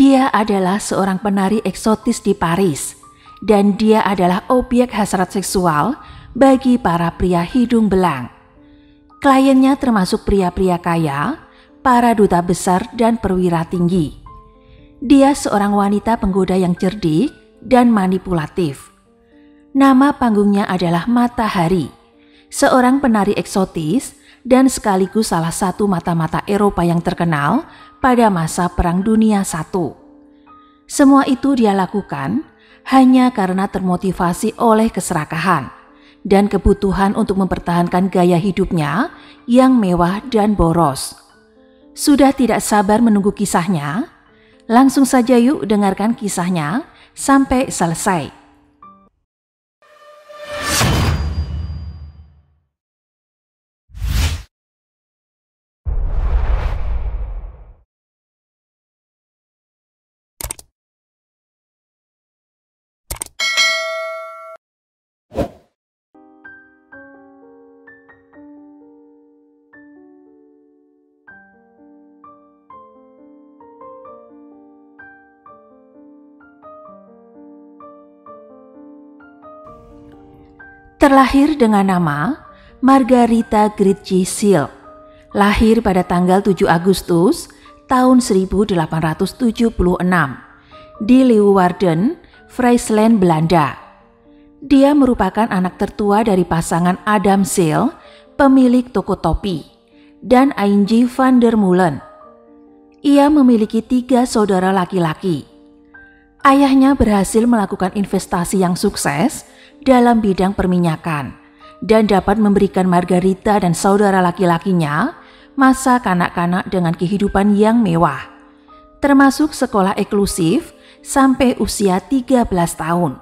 Dia adalah seorang penari eksotis di Paris, dan dia adalah objek hasrat seksual bagi para pria hidung belang. Kliennya termasuk pria-pria kaya, para duta besar, dan perwira tinggi. Dia seorang wanita penggoda yang cerdik dan manipulatif. Nama panggungnya adalah Matahari, seorang penari eksotis dan sekaligus salah satu mata-mata Eropa yang terkenal pada masa Perang Dunia I. Semua itu dia lakukan hanya karena termotivasi oleh keserakahan dan kebutuhan untuk mempertahankan gaya hidupnya yang mewah dan boros. Sudah tidak sabar menunggu kisahnya? Langsung saja yuk dengarkan kisahnya sampai selesai. Terlahir dengan nama Margarita Gritji Silk, lahir pada tanggal 7 Agustus tahun 1876 di Leeuwarden, Friesland, Belanda. Dia merupakan anak tertua dari pasangan Adam Silk, pemilik toko topi, dan Angie van der Molen. Ia memiliki 3 saudara laki-laki. Ayahnya berhasil melakukan investasi yang sukses dalam bidang perminyakan dan dapat memberikan Margarita dan saudara laki-lakinya masa kanak-kanak dengan kehidupan yang mewah, termasuk sekolah eksklusif sampai usia 13 tahun.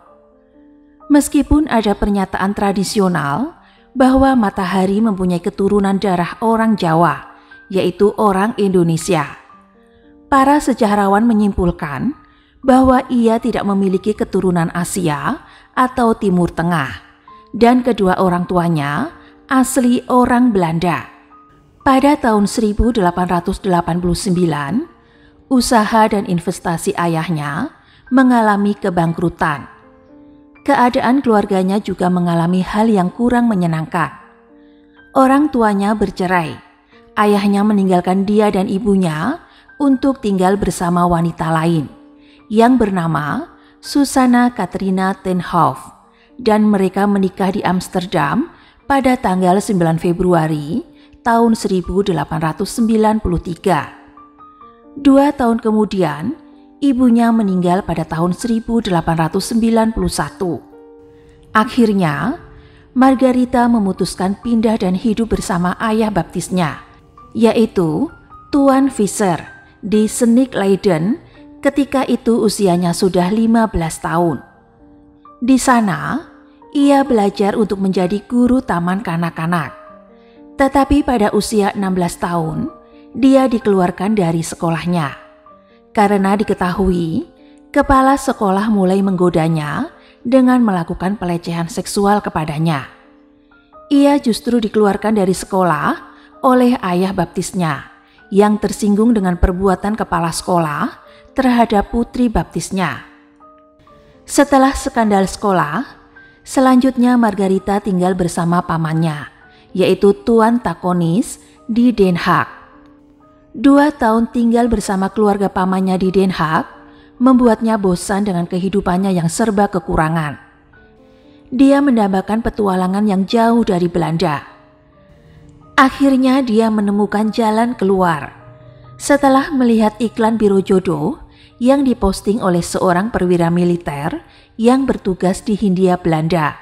Meskipun ada pernyataan tradisional bahwa Matahari mempunyai keturunan darah orang Jawa, yaitu orang Indonesia, para sejarawan menyimpulkan bahwa ia tidak memiliki keturunan Asia atau Timur Tengah, dan kedua orang tuanya asli orang Belanda. Pada tahun 1889, usaha dan investasi ayahnya mengalami kebangkrutan. Keadaan keluarganya juga mengalami hal yang kurang menyenangkan. Orang tuanya bercerai. Ayahnya meninggalkan dia dan ibunya untuk tinggal bersama wanita lain yang bernama Susanna Katrina ten Hoof, dan mereka menikah di Amsterdam pada tanggal 9 Februari tahun 1893. 2 tahun kemudian, ibunya meninggal pada tahun 1891. Akhirnya, Margarita memutuskan pindah dan hidup bersama ayah baptisnya, yaitu Tuan Visser, di Sneek Leiden. Ketika itu usianya sudah 15 tahun. Di sana, ia belajar untuk menjadi guru taman kanak-kanak. Tetapi pada usia 16 tahun, dia dikeluarkan dari sekolahnya. Karena diketahui, kepala sekolah mulai menggodanya dengan melakukan pelecehan seksual kepadanya. Ia justru dikeluarkan dari sekolah oleh ayah baptisnya yang tersinggung dengan perbuatan kepala sekolah terhadap putri baptisnya. Setelah skandal sekolah, selanjutnya Margarita tinggal bersama pamannya, yaitu Tuan Takonis di Den Haag. 2 tahun tinggal bersama keluarga pamannya di Den Haag membuatnya bosan dengan kehidupannya yang serba kekurangan. Dia mendambakan petualangan yang jauh dari Belanda. Akhirnya dia menemukan jalan keluar setelah melihat iklan biro jodoh yang diposting oleh seorang perwira militer yang bertugas di Hindia Belanda,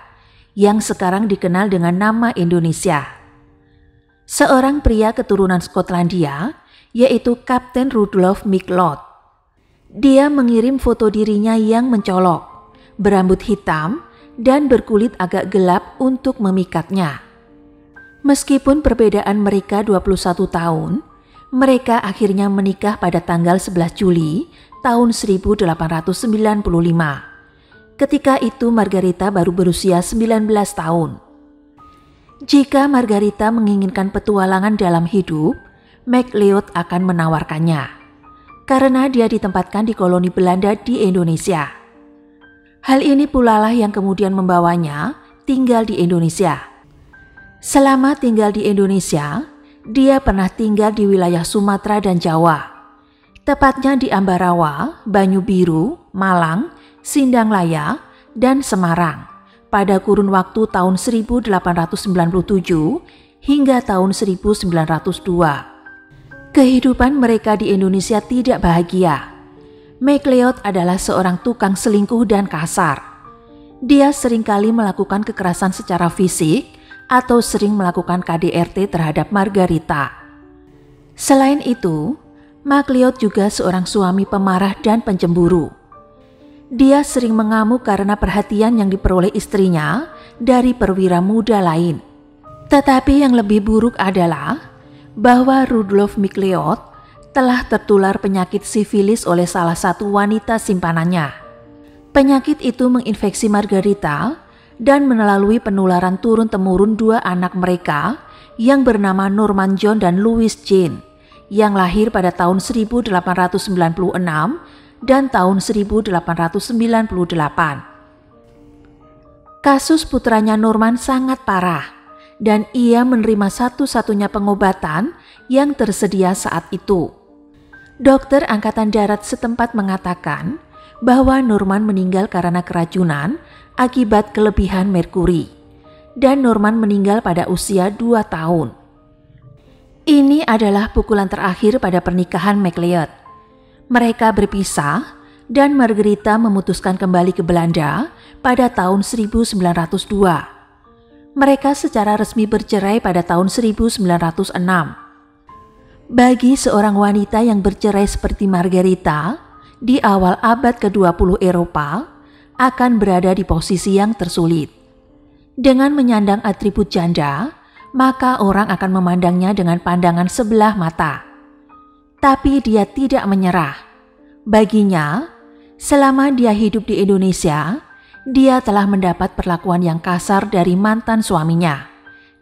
yang sekarang dikenal dengan nama Indonesia. Seorang pria keturunan Skotlandia, yaitu Kapten Rudolf Miklot. Dia mengirim foto dirinya yang mencolok, berambut hitam, dan berkulit agak gelap untuk memikatnya. Meskipun perbedaan mereka 21 tahun, mereka akhirnya menikah pada tanggal 11 Juli tahun 1895. Ketika itu Margarita baru berusia 19 tahun. Jika Margarita menginginkan petualangan dalam hidup, MacLeod akan menawarkannya. karena dia ditempatkan di koloni Belanda di Indonesia. Hal ini pula lah yang kemudian membawanya tinggal di Indonesia. Selama tinggal di Indonesia, dia pernah tinggal di wilayah Sumatera dan Jawa, tepatnya di Ambarawa, Banyu Biru, Malang, Sindanglaya, dan Semarang pada kurun waktu tahun 1897 hingga tahun 1902. Kehidupan mereka di Indonesia tidak bahagia. MacLeod adalah seorang tukang selingkuh dan kasar. Dia seringkali melakukan kekerasan secara fisik atau sering melakukan KDRT terhadap Margarita. Selain itu, MacLeod juga seorang suami pemarah dan pencemburu. Dia sering mengamuk karena perhatian yang diperoleh istrinya dari perwira muda lain. Tetapi yang lebih buruk adalah bahwa Rudolf MacLeod telah tertular penyakit sifilis oleh salah satu wanita simpanannya. Penyakit itu menginfeksi Margarita dan melalui penularan turun-temurun dua anak mereka yang bernama Norman John dan Louis Jane yang lahir pada tahun 1896 dan tahun 1898. Kasus putranya Norman sangat parah dan ia menerima satu-satunya pengobatan yang tersedia saat itu. Dokter Angkatan Darat setempat mengatakan bahwa Norman meninggal karena keracunan akibat kelebihan merkuri, dan Norman meninggal pada usia 2 tahun. Ini adalah pukulan terakhir pada pernikahan MacLeod. Mereka berpisah dan Margarita memutuskan kembali ke Belanda pada tahun 1902. Mereka secara resmi bercerai pada tahun 1906. Bagi seorang wanita yang bercerai seperti Margarita di awal abad ke-20 Eropa akan berada di posisi yang tersulit. Dengan menyandang atribut janda, maka orang akan memandangnya dengan pandangan sebelah mata. Tapi dia tidak menyerah. Baginya, selama dia hidup di Indonesia, dia telah mendapat perlakuan yang kasar dari mantan suaminya,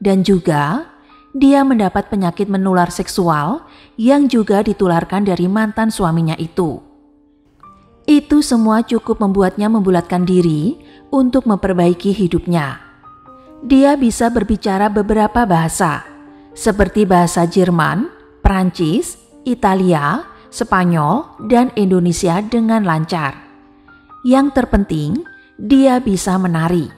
dan juga dia mendapat penyakit menular seksual yang juga ditularkan dari mantan suaminya itu. Itu semua cukup membuatnya membulatkan diri untuk memperbaiki hidupnya. Dia bisa berbicara beberapa bahasa, seperti bahasa Jerman, Prancis, Italia, Spanyol, dan Indonesia dengan lancar. Yang terpenting, dia bisa menari.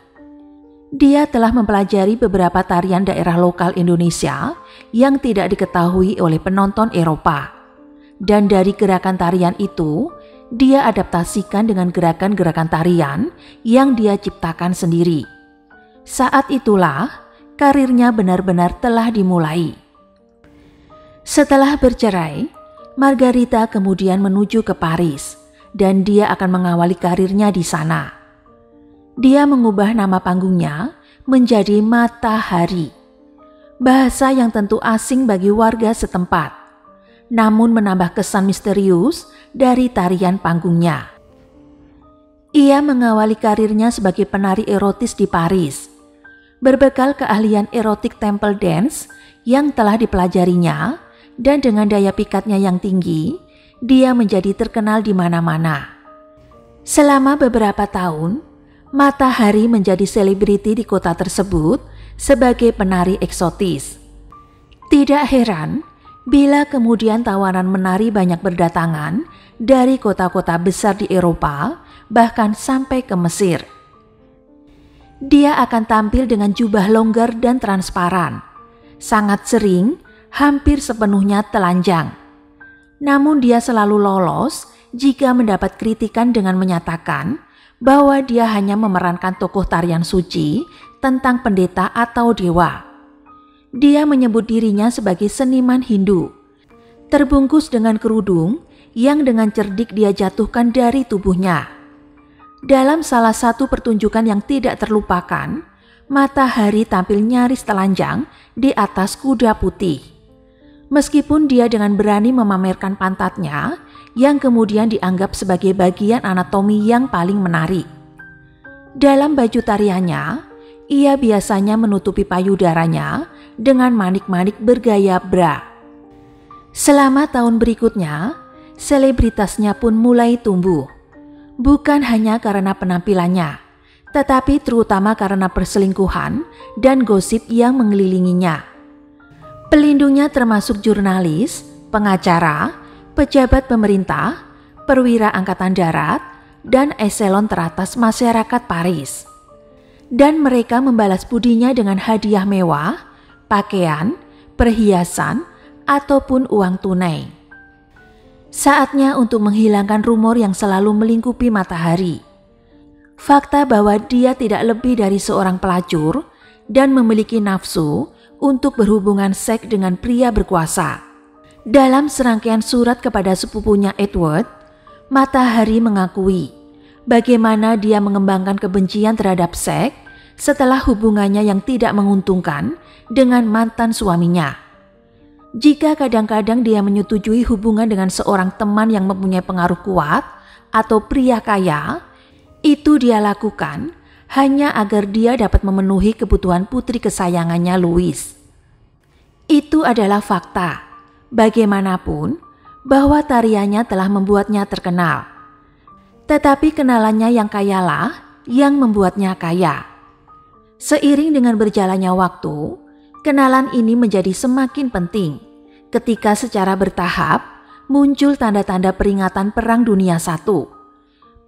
Dia telah mempelajari beberapa tarian daerah lokal Indonesia yang tidak diketahui oleh penonton Eropa. Dan dari gerakan tarian itu, dia adaptasikan dengan gerakan-gerakan tarian yang dia ciptakan sendiri. Saat itulah karirnya benar-benar telah dimulai. Setelah bercerai, Margarita kemudian menuju ke Paris dan dia akan mengawali karirnya di sana. Dia mengubah nama panggungnya menjadi Matahari, bahasa yang tentu asing bagi warga setempat, namun menambah kesan misterius dari tarian panggungnya. Ia mengawali karirnya sebagai penari erotis di Paris, berbekal keahlian erotik temple dance yang telah dipelajarinya, dan dengan daya pikatnya yang tinggi, dia menjadi terkenal di mana-mana. Selama beberapa tahun, Matahari menjadi selebriti di kota tersebut sebagai penari eksotis. Tidak heran bila kemudian tawanan menari banyak berdatangan dari kota-kota besar di Eropa, bahkan sampai ke Mesir. Dia akan tampil dengan jubah longgar dan transparan, sangat sering, hampir sepenuhnya telanjang. Namun dia selalu lolos jika mendapat kritikan dengan menyatakan bahwa dia hanya memerankan tokoh tarian suci tentang pendeta atau dewa. Dia menyebut dirinya sebagai seniman Hindu, terbungkus dengan kerudung yang dengan cerdik dia jatuhkan dari tubuhnya. Dalam salah satu pertunjukan yang tidak terlupakan, Matahari tampil nyaris telanjang di atas kuda putih. Meskipun dia dengan berani memamerkan pantatnya, yang kemudian dianggap sebagai bagian anatomi yang paling menarik. Dalam baju tariannya, ia biasanya menutupi payudaranya dengan manik-manik bergaya bra. Selama tahun berikutnya, selebritasnya pun mulai tumbuh. Bukan hanya karena penampilannya, tetapi terutama karena perselingkuhan dan gosip yang mengelilinginya. Pelindungnya termasuk jurnalis, pengacara, pejabat pemerintah, perwira angkatan darat, dan eselon teratas masyarakat Paris. Dan mereka membalas budinya dengan hadiah mewah, pakaian, perhiasan, ataupun uang tunai. Saatnya untuk menghilangkan rumor yang selalu melingkupi Matahari. Fakta bahwa dia tidak lebih dari seorang pelacur dan memiliki nafsu untuk berhubungan seks dengan pria berkuasa. Dalam serangkaian surat kepada sepupunya Edward, Matahari mengakui bagaimana dia mengembangkan kebencian terhadap seks setelah hubungannya yang tidak menguntungkan dengan mantan suaminya. Jika kadang-kadang dia menyetujui hubungan dengan seorang teman yang mempunyai pengaruh kuat atau pria kaya, itu dia lakukan hanya agar dia dapat memenuhi kebutuhan putri kesayangannya Louise. Itu adalah fakta, bagaimanapun, bahwa tariannya telah membuatnya terkenal. Tetapi kenalannya yang kayalah yang membuatnya kaya. Seiring dengan berjalannya waktu, kenalan ini menjadi semakin penting ketika secara bertahap muncul tanda-tanda peringatan Perang Dunia I.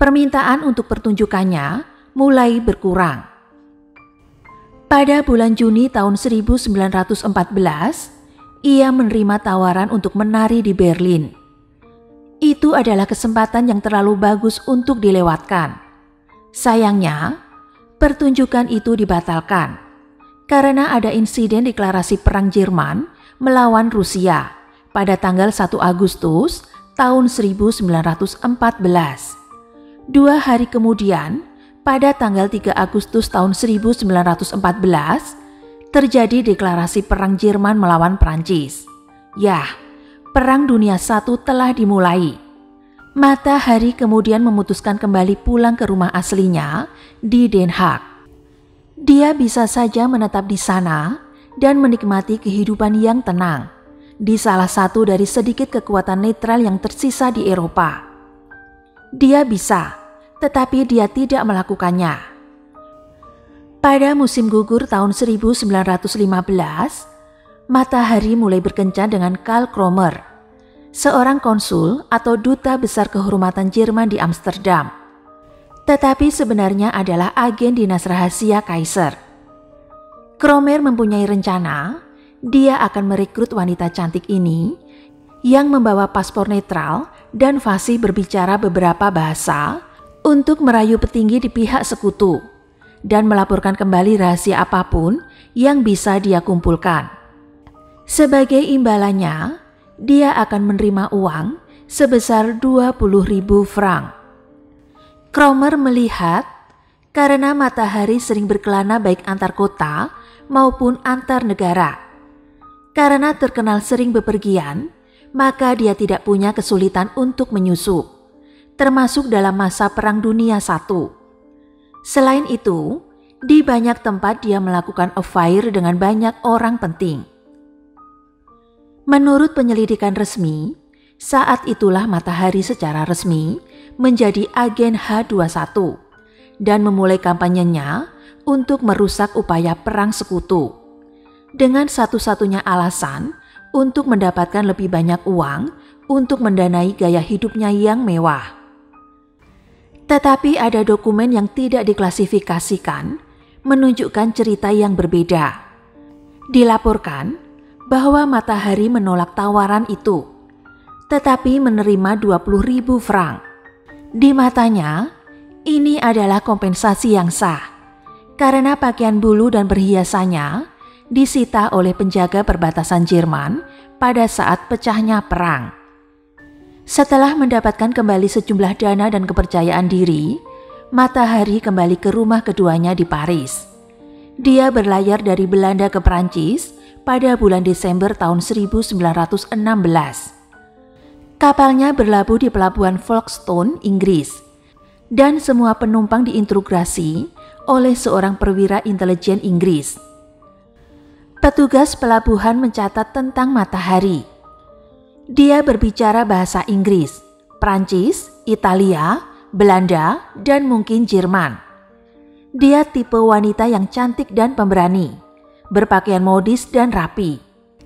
Permintaan untuk pertunjukannya mulai berkurang. Pada bulan Juni tahun 1914, ia menerima tawaran untuk menari di Berlin. Itu adalah kesempatan yang terlalu bagus untuk dilewatkan. Sayangnya, pertunjukan itu dibatalkan karena ada insiden deklarasi perang Jerman melawan Rusia pada tanggal 1 Agustus tahun 1914. 2 hari kemudian, pada tanggal 3 Agustus tahun 1914, terjadi deklarasi perang Jerman melawan Prancis. Yah, Perang Dunia I telah dimulai. Matahari kemudian memutuskan kembali pulang ke rumah aslinya di Den Haag. Dia bisa saja menetap di sana dan menikmati kehidupan yang tenang di salah satu dari sedikit kekuatan netral yang tersisa di Eropa. Dia bisa, tetapi dia tidak melakukannya. Pada musim gugur tahun 1915, Matahari mulai berkencan dengan Karl Kromer, seorang konsul atau duta besar kehormatan Jerman di Amsterdam, tetapi sebenarnya adalah agen dinas rahasia Kaiser. Kromer mempunyai rencana dia akan merekrut wanita cantik ini yang membawa paspor netral dan fasih berbicara beberapa bahasa untuk merayu petinggi di pihak sekutu dan melaporkan kembali rahasia apapun yang bisa dia kumpulkan. Sebagai imbalannya, dia akan menerima uang sebesar 20.000 franc. Kromer melihat karena Matahari sering berkelana baik antar kota maupun antar negara. Karena terkenal sering bepergian, maka dia tidak punya kesulitan untuk menyusup, termasuk dalam masa Perang Dunia I. Selain itu, di banyak tempat dia melakukan affair dengan banyak orang penting. Menurut penyelidikan resmi, saat itulah Matahari secara resmi menjadi agen H21 dan memulai kampanyenya untuk merusak upaya perang sekutu dengan satu-satunya alasan untuk mendapatkan lebih banyak uang untuk mendanai gaya hidupnya yang mewah. Tetapi ada dokumen yang tidak diklasifikasikan menunjukkan cerita yang berbeda. Dilaporkan bahwa Matahari menolak tawaran itu, tetapi menerima 20.000 franc. Di matanya, ini adalah kompensasi yang sah, karena pakaian bulu dan perhiasannya disita oleh penjaga perbatasan Jerman pada saat pecahnya perang. Setelah mendapatkan kembali sejumlah dana dan kepercayaan diri, Matahari kembali ke rumah keduanya di Paris. Dia berlayar dari Belanda ke Prancis pada bulan Desember tahun 1916. Kapalnya berlabuh di pelabuhan Folkestone, Inggris, dan semua penumpang diinterogasi oleh seorang perwira intelijen Inggris. Petugas pelabuhan mencatat tentang Matahari. Dia berbicara bahasa Inggris, Prancis, Italia, Belanda, dan mungkin Jerman. Dia tipe wanita yang cantik dan pemberani, berpakaian modis dan rapi.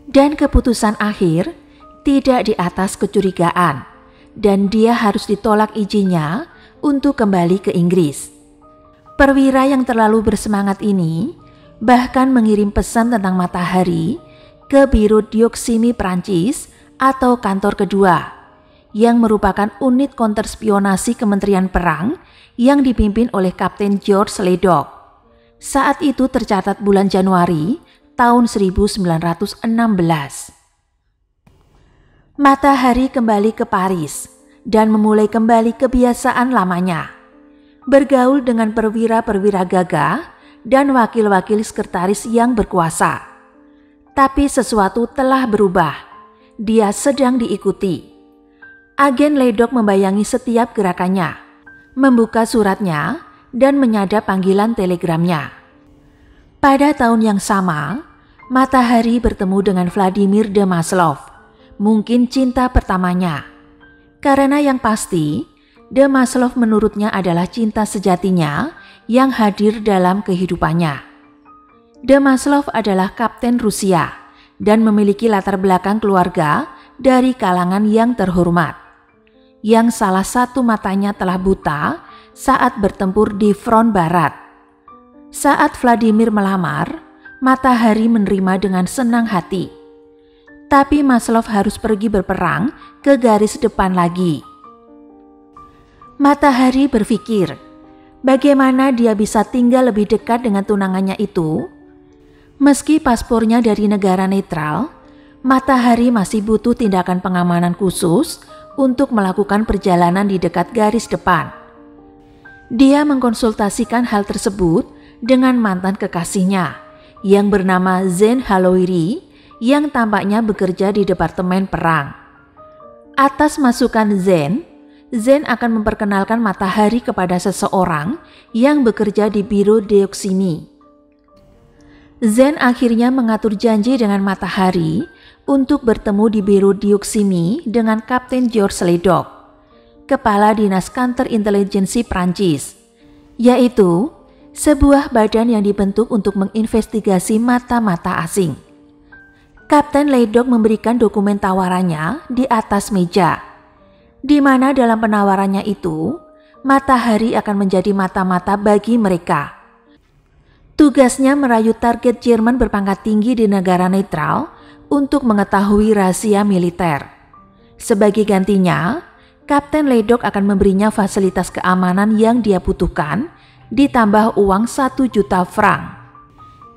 Dan keputusan akhir tidak di atas kecurigaan, dan dia harus ditolak izinnya untuk kembali ke Inggris. Perwira yang terlalu bersemangat ini bahkan mengirim pesan tentang matahari ke Biro Dioksimi Prancis atau kantor kedua, yang merupakan unit konterspionasi Kementerian Perang yang dipimpin oleh Kapten George Ledoq. Saat itu tercatat bulan Januari tahun 1916. Matahari kembali ke Paris dan memulai kembali kebiasaan lamanya, bergaul dengan perwira-perwira gagah dan wakil-wakil sekretaris yang berkuasa. Tapi sesuatu telah berubah. Dia sedang diikuti. Agen Ledoq membayangi setiap gerakannya, membuka suratnya, dan menyadap panggilan telegramnya. Pada tahun yang sama, Matahari bertemu dengan Vladimir de Maslov, mungkin cinta pertamanya. Karena yang pasti, de Maslov menurutnya adalah cinta sejatinya yang hadir dalam kehidupannya. De Maslov adalah kapten Rusia dan memiliki latar belakang keluarga dari kalangan yang terhormat, yang salah satu matanya telah buta saat bertempur di front barat. Saat Vladimir melamar, Matahari menerima dengan senang hati. Tapi Maslov harus pergi berperang ke garis depan lagi. Matahari berpikir, bagaimana dia bisa tinggal lebih dekat dengan tunangannya itu? Meski paspornya dari negara netral, Matahari masih butuh tindakan pengamanan khusus untuk melakukan perjalanan di dekat garis depan. Dia mengkonsultasikan hal tersebut dengan mantan kekasihnya yang bernama Zen Haloiri yang tampaknya bekerja di Departemen Perang. Atas masukan Zen akan memperkenalkan Matahari kepada seseorang yang bekerja di Biro Dioksimi. Zen akhirnya mengatur janji dengan Matahari untuk bertemu di Biro Dioksimi dengan Kapten George Ledoq, kepala dinas Konterintelijensi Prancis, yaitu sebuah badan yang dibentuk untuk menginvestigasi mata-mata asing. Kapten Ledoq memberikan dokumen tawarannya di atas meja, di mana dalam penawarannya itu, Matahari akan menjadi mata-mata bagi mereka. Tugasnya merayu target Jerman berpangkat tinggi di negara netral untuk mengetahui rahasia militer. Sebagai gantinya, Kapten Ledoq akan memberinya fasilitas keamanan yang dia butuhkan, ditambah uang 1 juta franc.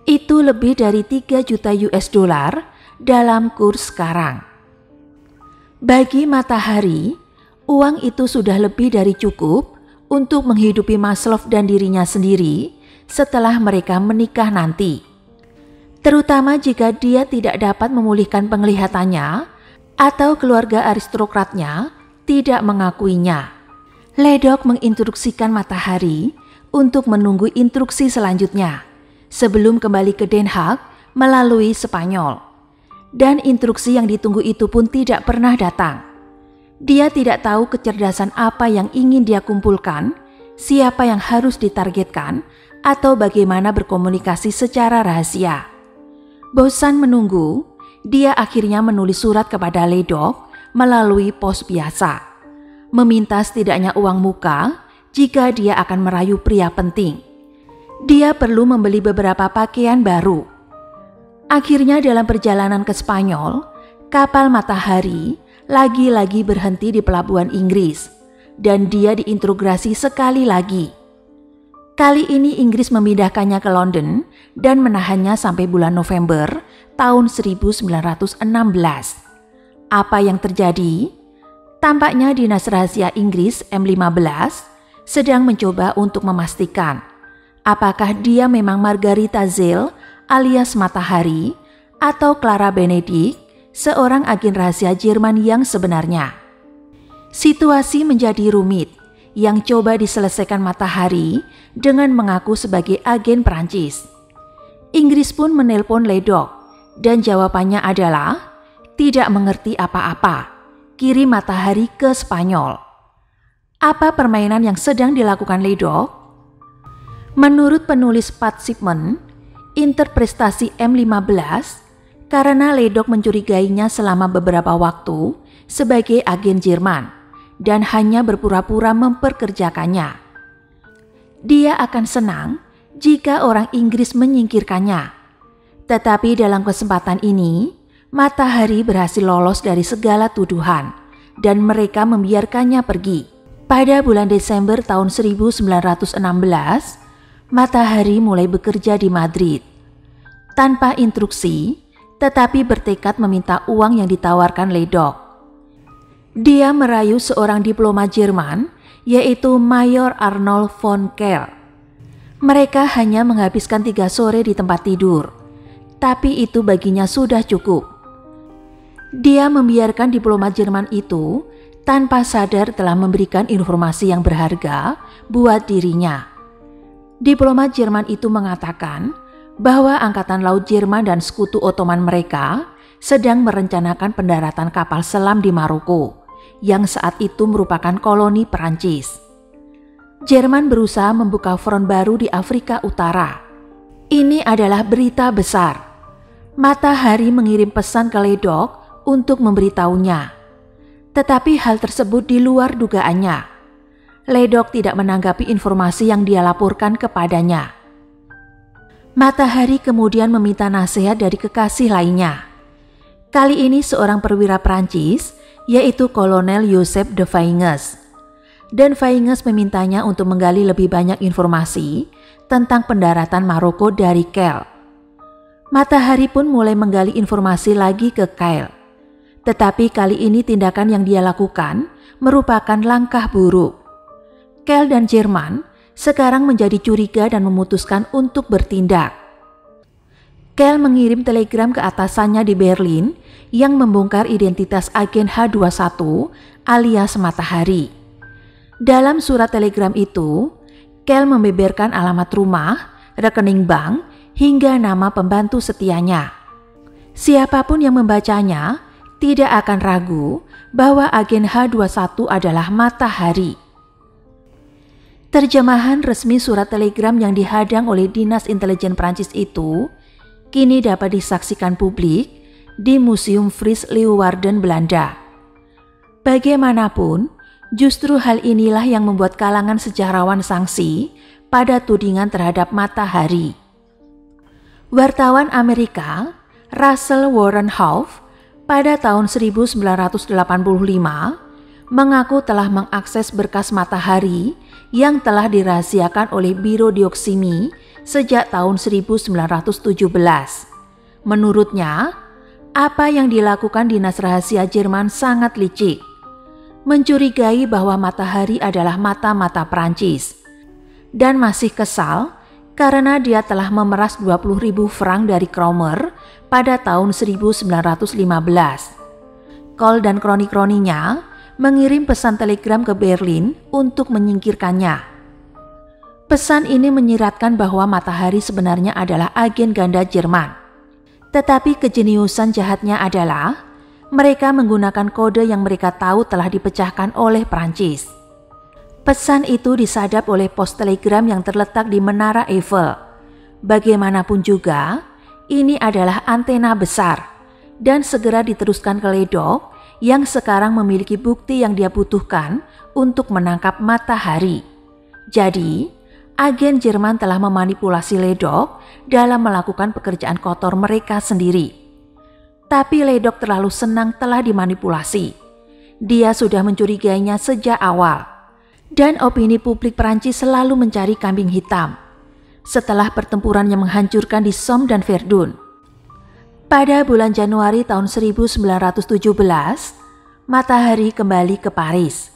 Itu lebih dari 3 juta US dollar dalam kurs sekarang. Bagi Matahari, uang itu sudah lebih dari cukup untuk menghidupi Maslov dan dirinya sendiri setelah mereka menikah nanti. Terutama jika dia tidak dapat memulihkan penglihatannya atau keluarga aristokratnya tidak mengakuinya. Ledoq menginstruksikan Matahari untuk menunggu instruksi selanjutnya sebelum kembali ke Den Haag melalui Spanyol. Dan instruksi yang ditunggu itu pun tidak pernah datang. Dia tidak tahu kecerdasan apa yang ingin dia kumpulkan, siapa yang harus ditargetkan, atau bagaimana berkomunikasi secara rahasia. Bosan menunggu, dia akhirnya menulis surat kepada Ledoq melalui pos biasa, meminta setidaknya uang muka jika dia akan merayu pria penting. Dia perlu membeli beberapa pakaian baru. Akhirnya dalam perjalanan ke Spanyol, kapal Matahari lagi-lagi berhenti di pelabuhan Inggris dan dia diinterogasi sekali lagi. Kali ini Inggris memindahkannya ke London dan menahannya sampai bulan November tahun 1916. Apa yang terjadi? Tampaknya Dinas Rahasia Inggris M15 sedang mencoba untuk memastikan apakah dia memang Margarita Zeil alias Matahari atau Clara Benedict, seorang agen rahasia Jerman yang sebenarnya. Situasi menjadi rumit yang coba diselesaikan Matahari dengan mengaku sebagai agen Prancis. Inggris pun menelpon Ledoq dan jawabannya adalah tidak mengerti apa-apa. kirim matahari ke Spanyol. Apa permainan yang sedang dilakukan Ledoq? Menurut penulis Pat Shipman, interpretasi M15 karena Ledoq mencurigainya selama beberapa waktu sebagai agen Jerman dan hanya berpura-pura memperkerjakannya. Dia akan senang jika orang Inggris menyingkirkannya. Tetapi dalam kesempatan ini, matahari berhasil lolos dari segala tuduhan dan mereka membiarkannya pergi. Pada bulan Desember tahun 1916, matahari mulai bekerja di Madrid. Tanpa instruksi, tetapi bertekad meminta uang yang ditawarkan Ledoq. Dia merayu seorang diplomat Jerman, yaitu Mayor Arnold von Kehl. Mereka hanya menghabiskan 3 sore di tempat tidur, tapi itu baginya sudah cukup. Dia membiarkan diplomat Jerman itu tanpa sadar telah memberikan informasi yang berharga buat dirinya. Diplomat Jerman itu mengatakan bahwa Angkatan Laut Jerman dan sekutu Ottoman mereka sedang merencanakan pendaratan kapal selam di Maroko, yang saat itu merupakan koloni Perancis. Jerman berusaha membuka front baru di Afrika Utara. Ini adalah berita besar. Matahari mengirim pesan ke Ledoq untuk memberitahunya. Tetapi hal tersebut di luar dugaannya. Ledoq tidak menanggapi informasi yang dia laporkan kepadanya. Matahari kemudian meminta nasihat dari kekasih lainnya. Kali ini seorang perwira Prancis, yaitu Kolonel Joseph de Vainges. Dan Vainges memintanya untuk menggali lebih banyak informasi tentang pendaratan Maroko dari Kehl. Matahari pun mulai menggali informasi lagi ke Kehl. Tetapi kali ini tindakan yang dia lakukan merupakan langkah buruk. Kehl dan Jerman sekarang menjadi curiga dan memutuskan untuk bertindak. Kehl mengirim telegram ke atasannya di Berlin yang membongkar identitas agen H21 alias Matahari. Dalam surat telegram itu, Kehl membeberkan alamat rumah, rekening bank, hingga nama pembantu setianya. Siapapun yang membacanya tidak akan ragu bahwa agen H21 adalah Matahari. Terjemahan resmi surat telegram yang dihadang oleh Dinas Intelijen Prancis itu kini dapat disaksikan publik di Museum Fries Leeuwarden, Belanda. Bagaimanapun, justru hal inilah yang membuat kalangan sejarawan sangsi pada tudingan terhadap Matahari. Wartawan Amerika Russell Warren Hough pada tahun 1985 mengaku telah mengakses berkas Matahari yang telah dirahasiakan oleh Biro Dioksimi sejak tahun 1917. Menurutnya, apa yang dilakukan Dinas Rahasia Jerman sangat licik. Mencurigai bahwa Matahari adalah mata-mata Prancis. Dan masih kesal karena dia telah memeras 20.000 franc dari Kromer pada tahun 1915. Kohl dan kroni-kroninya mengirim pesan telegram ke Berlin untuk menyingkirkannya. Pesan ini menyiratkan bahwa Matahari sebenarnya adalah agen ganda Jerman. Tetapi kejeniusan jahatnya adalah mereka menggunakan kode yang mereka tahu telah dipecahkan oleh Prancis. Pesan itu disadap oleh pos telegram yang terletak di Menara Eiffel. Bagaimanapun juga, ini adalah antena besar dan segera diteruskan ke Ledoq yang sekarang memiliki bukti yang dia butuhkan untuk menangkap Matahari. Jadi, agen Jerman telah memanipulasi Ledoq dalam melakukan pekerjaan kotor mereka sendiri. Tapi Ledoq terlalu senang telah dimanipulasi. Dia sudah mencurigainya sejak awal. Dan opini publik Prancis selalu mencari kambing hitam. Setelah pertempuran yang menghancurkan di Somme dan Verdun. Pada bulan Januari tahun 1917, Matahari kembali ke Paris.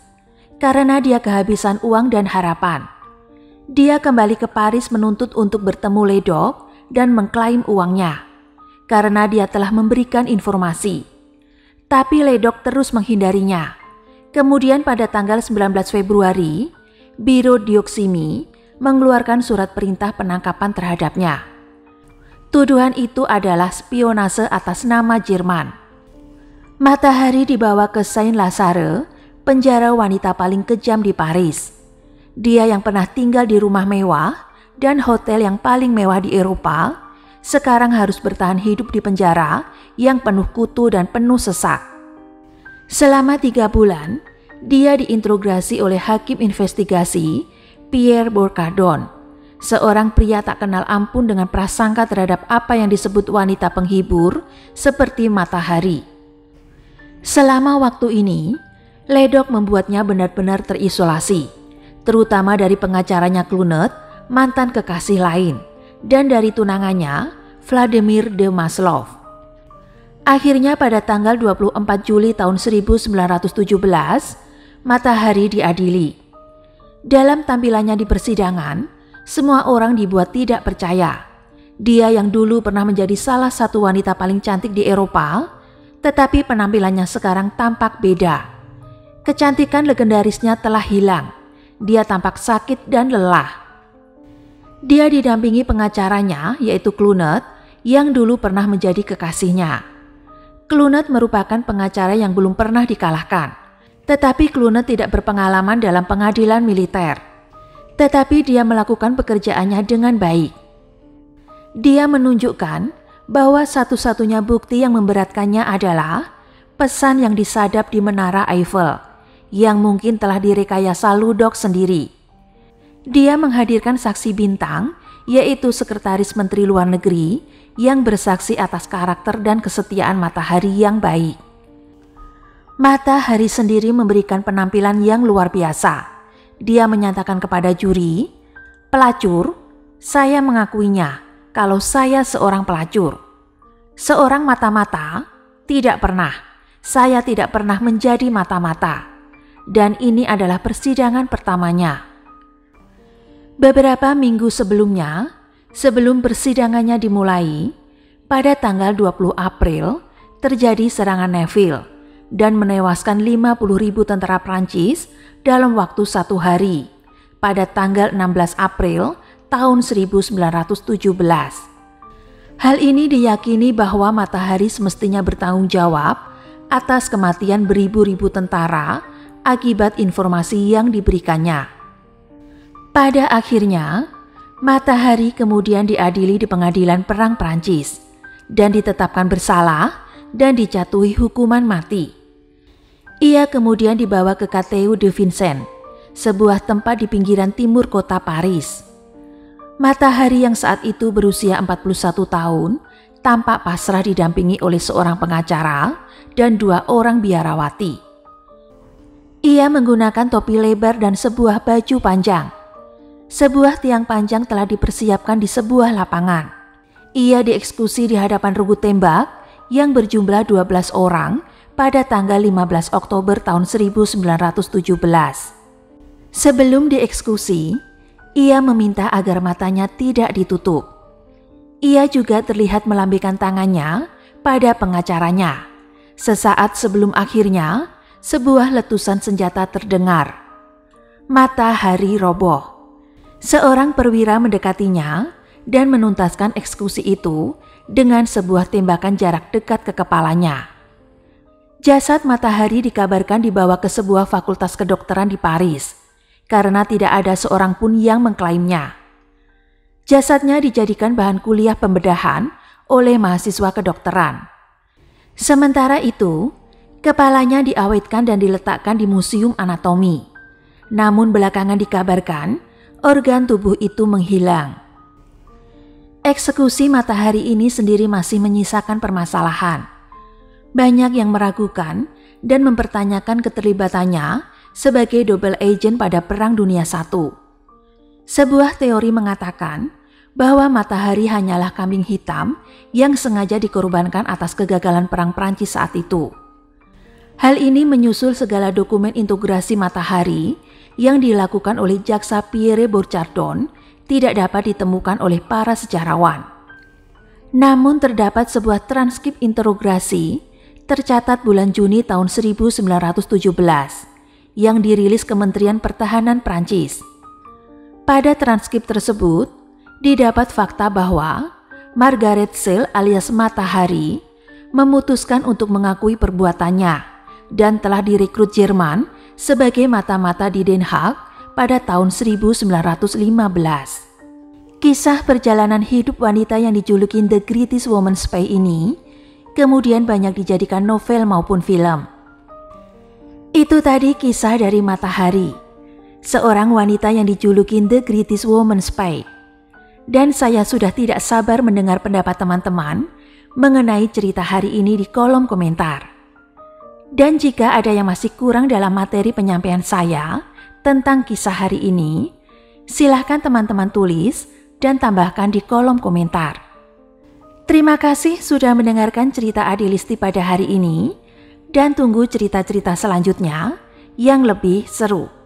Karena dia kehabisan uang dan harapan. Dia kembali ke Paris menuntut untuk bertemu Ledoq dan mengklaim uangnya. Karena dia telah memberikan informasi. Tapi Ledoq terus menghindarinya. Kemudian pada tanggal 19 Februari, Biro Dioksimi mengeluarkan surat perintah penangkapan terhadapnya. Tuduhan itu adalah spionase atas nama Jerman. Matahari dibawa ke Saint-Lazare, penjara wanita paling kejam di Paris. Dia yang pernah tinggal di rumah mewah dan hotel yang paling mewah di Eropa, sekarang harus bertahan hidup di penjara yang penuh kutu dan penuh sesak. Selama 3 bulan, dia diinterogasi oleh hakim investigasi Pierre Bourcardon, seorang pria tak kenal ampun dengan prasangka terhadap apa yang disebut wanita penghibur seperti Matahari. Selama waktu ini, Ledoq membuatnya benar-benar terisolasi, terutama dari pengacaranya Clunet, mantan kekasih lain, dan dari tunangannya Vladimir de Maslov. Akhirnya pada tanggal 24 Juli tahun 1917, Matahari diadili. Dalam tampilannya di persidangan, semua orang dibuat tidak percaya. Dia yang dulu pernah menjadi salah satu wanita paling cantik di Eropa, tetapi penampilannya sekarang tampak beda. Kecantikan legendarisnya telah hilang. Dia tampak sakit dan lelah. Dia didampingi pengacaranya, yaitu Clunet, yang dulu pernah menjadi kekasihnya. Clunet merupakan pengacara yang belum pernah dikalahkan, tetapi Clunet tidak berpengalaman dalam pengadilan militer. Tetapi dia melakukan pekerjaannya dengan baik. Dia menunjukkan bahwa satu-satunya bukti yang memberatkannya adalah pesan yang disadap di Menara Eiffel, yang mungkin telah direkayasa Ledoq sendiri. Dia menghadirkan saksi bintang, yaitu Sekretaris Menteri Luar Negeri yang bersaksi atas karakter dan kesetiaan Matahari yang baik. Matahari sendiri memberikan penampilan yang luar biasa. Dia menyatakan kepada juri, "Pelacur, saya mengakuinya kalau saya seorang pelacur. Seorang mata-mata? Tidak pernah. Saya tidak pernah menjadi mata-mata. Dan ini adalah persidangan pertamanya." Beberapa minggu sebelumnya, sebelum persidangannya dimulai, pada tanggal 20 April, terjadi serangan Neville dan menewaskan 50.000 tentara Prancis dalam waktu 1 hari, pada tanggal 16 April tahun 1917. Hal ini diyakini bahwa Matahari semestinya bertanggung jawab atas kematian beribu-ribu tentara akibat informasi yang diberikannya. Pada akhirnya, Matahari kemudian diadili di pengadilan perang Prancis dan ditetapkan bersalah dan dijatuhi hukuman mati. Ia kemudian dibawa ke Cateau de Vincennes, sebuah tempat di pinggiran timur kota Paris. Matahari yang saat itu berusia 41 tahun tampak pasrah didampingi oleh seorang pengacara dan 2 orang biarawati. Ia menggunakan topi lebar dan sebuah baju panjang. Sebuah tiang panjang telah dipersiapkan di sebuah lapangan. Ia dieksekusi di hadapan regu tembak yang berjumlah 12 orang pada tanggal 15 Oktober tahun 1917. Sebelum dieksekusi, ia meminta agar matanya tidak ditutup. Ia juga terlihat melambaikan tangannya pada pengacaranya. Sesaat sebelum akhirnya, sebuah letusan senjata terdengar. Matahari roboh. Seorang perwira mendekatinya dan menuntaskan eksekusi itu dengan sebuah tembakan jarak dekat ke kepalanya. Jasad Matahari dikabarkan dibawa ke sebuah fakultas kedokteran di Paris, karena tidak ada seorang pun yang mengklaimnya. Jasadnya dijadikan bahan kuliah pembedahan oleh mahasiswa kedokteran. Sementara itu, kepalanya diawetkan dan diletakkan di Museum Anatomi. Namun belakangan dikabarkan, organ tubuh itu menghilang. Eksekusi Matahari ini sendiri masih menyisakan permasalahan. Banyak yang meragukan dan mempertanyakan keterlibatannya sebagai double agent pada Perang Dunia I. Sebuah teori mengatakan bahwa Matahari hanyalah kambing hitam yang sengaja dikorbankan atas kegagalan perang Prancis saat itu. Hal ini menyusul segala dokumen integrasi Matahari yang dilakukan oleh jaksa Pierre Bourcardon tidak dapat ditemukan oleh para sejarawan. Namun terdapat sebuah transkrip interogasi tercatat bulan Juni tahun 1917 yang dirilis Kementerian Pertahanan Prancis. Pada transkrip tersebut didapat fakta bahwa Margaret Sale alias Matahari memutuskan untuk mengakui perbuatannya dan telah direkrut Jerman sebagai mata-mata di Den Haag pada tahun 1915. Kisah perjalanan hidup wanita yang dijuluki The Greatest Woman Spy ini kemudian banyak dijadikan novel maupun film. Itu tadi kisah dari Matahari, seorang wanita yang dijuluki The Greatest Woman Spy. Dan saya sudah tidak sabar mendengar pendapat teman-teman mengenai cerita hari ini di kolom komentar. Dan jika ada yang masih kurang dalam materi penyampaian saya tentang kisah hari ini, silahkan teman-teman tulis dan tambahkan di kolom komentar. Terima kasih sudah mendengarkan cerita Adelisti pada hari ini, dan tunggu cerita-cerita selanjutnya yang lebih seru.